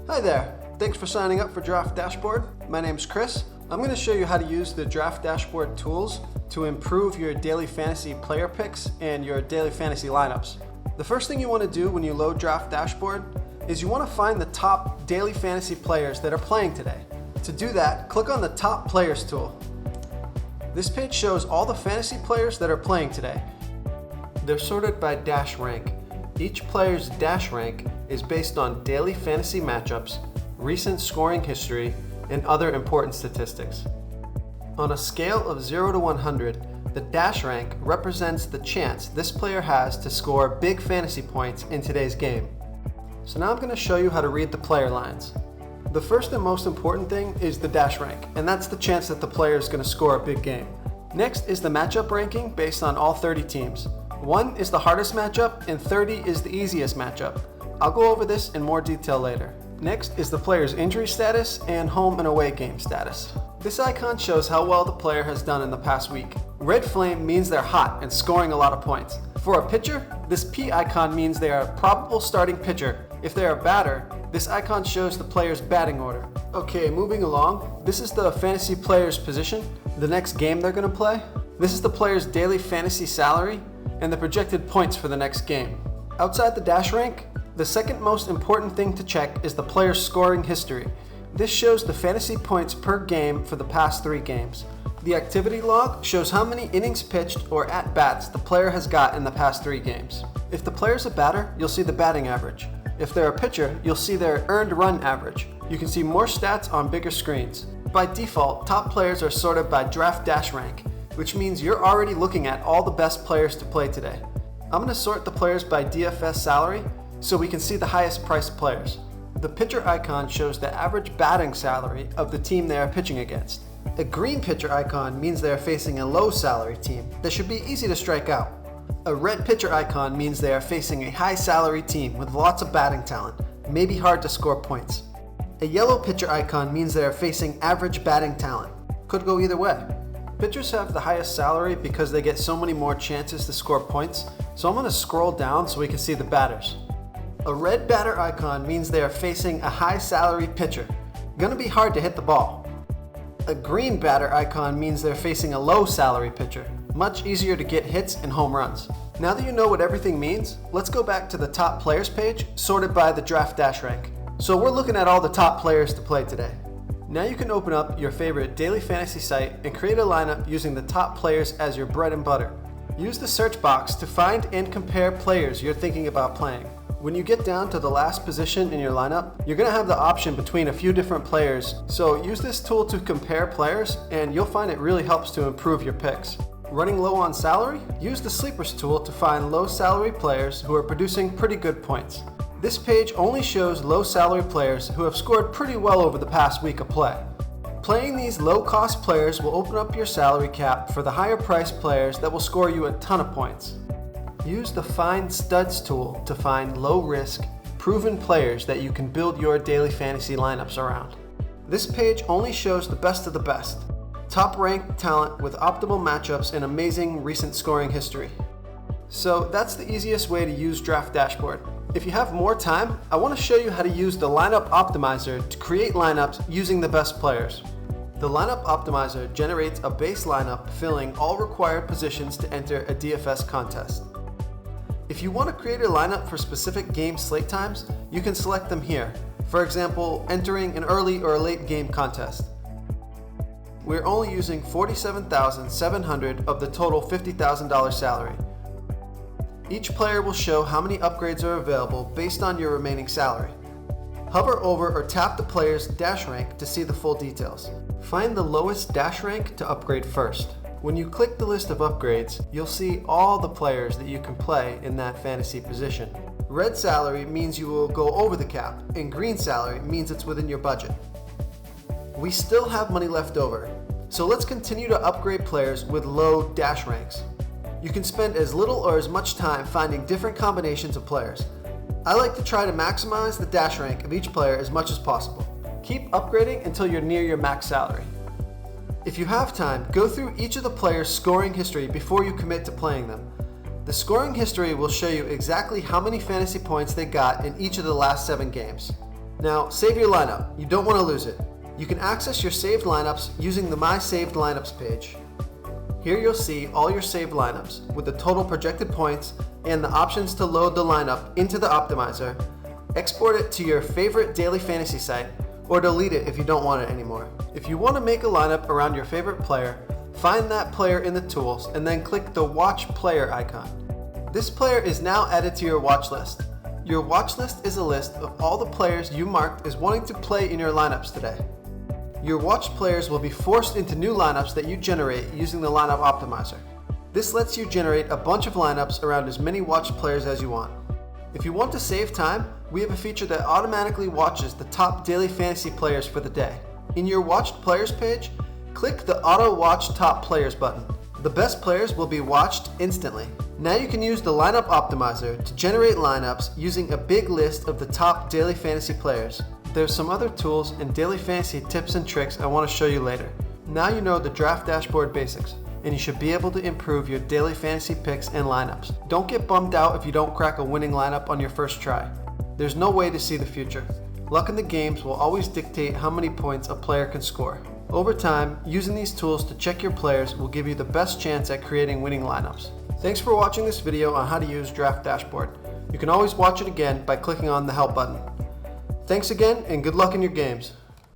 Hi there, thanks for signing up for Draft Dashboard. My name's Chris. I'm going to show you how to use the Draft Dashboard tools to improve your daily fantasy player picks and your daily fantasy lineups. The first thing you want to do when you load Draft Dashboard is you want to find the top daily fantasy players that are playing today. To do that, click on the Top Players tool. This page shows all the fantasy players that are playing today. They're sorted by dash rank. Each player's dash rank is based on daily fantasy matchups, recent scoring history, and other important statistics. On a scale of 0 to 100, the dash rank represents the chance this player has to score big fantasy points in today's game. So now I'm going to show you how to read the player lines. The first and most important thing is the dash rank, and that's the chance that the player is going to score a big game. Next is the matchup ranking based on all 30 teams. 1 is the hardest matchup and 30 is the easiest matchup. I'll go over this in more detail later. Next is the player's injury status and home and away game status. This icon shows how well the player has done in the past week. Red flame means they're hot and scoring a lot of points. For a pitcher, this P icon means they are a probable starting pitcher. If they are a batter, this icon shows the player's batting order. Okay, moving along. This is the fantasy player's position, the next game they're going to play. This is the player's daily fantasy salary and the projected points for the next game. Outside the dash rank, the second most important thing to check is the player's scoring history. This shows the fantasy points per game for the past 3 games. The activity log shows how many innings pitched or at-bats the player has got in the past 3 games. If the player's a batter, you'll see the batting average. If they're a pitcher, you'll see their earned run average. You can see more stats on bigger screens. By default, top players are sorted by draft dash rank, which means you're already looking at all the best players to play today. I'm going to sort the players by DFS salary so we can see the highest priced players. The pitcher icon shows the average batting salary of the team they are pitching against. A green pitcher icon means they are facing a low salary team that should be easy to strike out. A red pitcher icon means they are facing a high salary team with lots of batting talent, maybe hard to score points. A yellow pitcher icon means they are facing average batting talent. Could go either way. Pitchers have the highest salary because they get so many more chances to score points, so I'm going to scroll down so we can see the batters. A red batter icon means they are facing a high salary pitcher. Gonna be hard to hit the ball. A green batter icon means they're facing a low salary pitcher. Much easier to get hits and home runs. Now that you know what everything means, let's go back to the top players page sorted by the draft dash rank. So we're looking at all the top players to play today. Now you can open up your favorite daily fantasy site and create a lineup using the top players as your bread and butter. Use the search box to find and compare players you're thinking about playing. When you get down to the last position in your lineup, you're going to have the option between a few different players. So use this tool to compare players and you'll find it really helps to improve your picks. Running low on salary? Use the sleepers tool to find low salary players who are producing pretty good points. This page only shows low salary players who have scored pretty well over the past week of play. Playing these low cost players will open up your salary cap for the higher priced players that will score you a ton of points. Use the Find Studs tool to find low-risk, proven players that you can build your daily fantasy lineups around. This page only shows the best of the best. Top-ranked talent with optimal matchups and amazing recent scoring history. So that's the easiest way to use Draft Dashboard. If you have more time, I want to show you how to use the Lineup Optimizer to create lineups using the best players. The Lineup Optimizer generates a base lineup filling all required positions to enter a DFS contest. If you want to create a lineup for specific game slate times, you can select them here. For example, entering an early or a late game contest. We're only using $47,700 of the total $50,000 salary. Each player will show how many upgrades are available based on your remaining salary. Hover over or tap the player's dash rank to see the full details. Find the lowest dash rank to upgrade first. When you click the list of upgrades, you'll see all the players that you can play in that fantasy position. Red salary means you will go over the cap, and green salary means it's within your budget. We still have money left over, so let's continue to upgrade players with low dash ranks. You can spend as little or as much time finding different combinations of players. I like to try to maximize the dash rank of each player as much as possible. Keep upgrading until you're near your max salary. If you have time, go through each of the players' scoring history before you commit to playing them. The scoring history will show you exactly how many fantasy points they got in each of the last 7 games. Now, save your lineup. You don't want to lose it. You can access your saved lineups using the My Saved Lineups page. Here you'll see all your saved lineups with the total projected points and the options to load the lineup into the optimizer, export it to your favorite daily fantasy site, or delete it if you don't want it anymore. If you want to make a lineup around your favorite player, find that player in the tools and then click the Watch Player icon. This player is now added to your watch list. Your watch list is a list of all the players you marked as wanting to play in your lineups today. Your watched players will be forced into new lineups that you generate using the lineup optimizer. This lets you generate a bunch of lineups around as many watched players as you want. If you want to save time, we have a feature that automatically watches the top daily fantasy players for the day. In your watched players page, click the Auto Watch Top Players button. The best players will be watched instantly. Now you can use the lineup optimizer to generate lineups using a big list of the top daily fantasy players. There's some other tools and daily fantasy tips and tricks I want to show you later. Now you know the draft dashboard basics, and you should be able to improve your daily fantasy picks and lineups. Don't get bummed out if you don't crack a winning lineup on your first try. There's no way to see the future. Luck in the games will always dictate how many points a player can score. Over time, using these tools to check your players will give you the best chance at creating winning lineups. Thanks for watching this video on how to use Draft Dashboard. You can always watch it again by clicking on the Help button. Thanks again, and good luck in your games.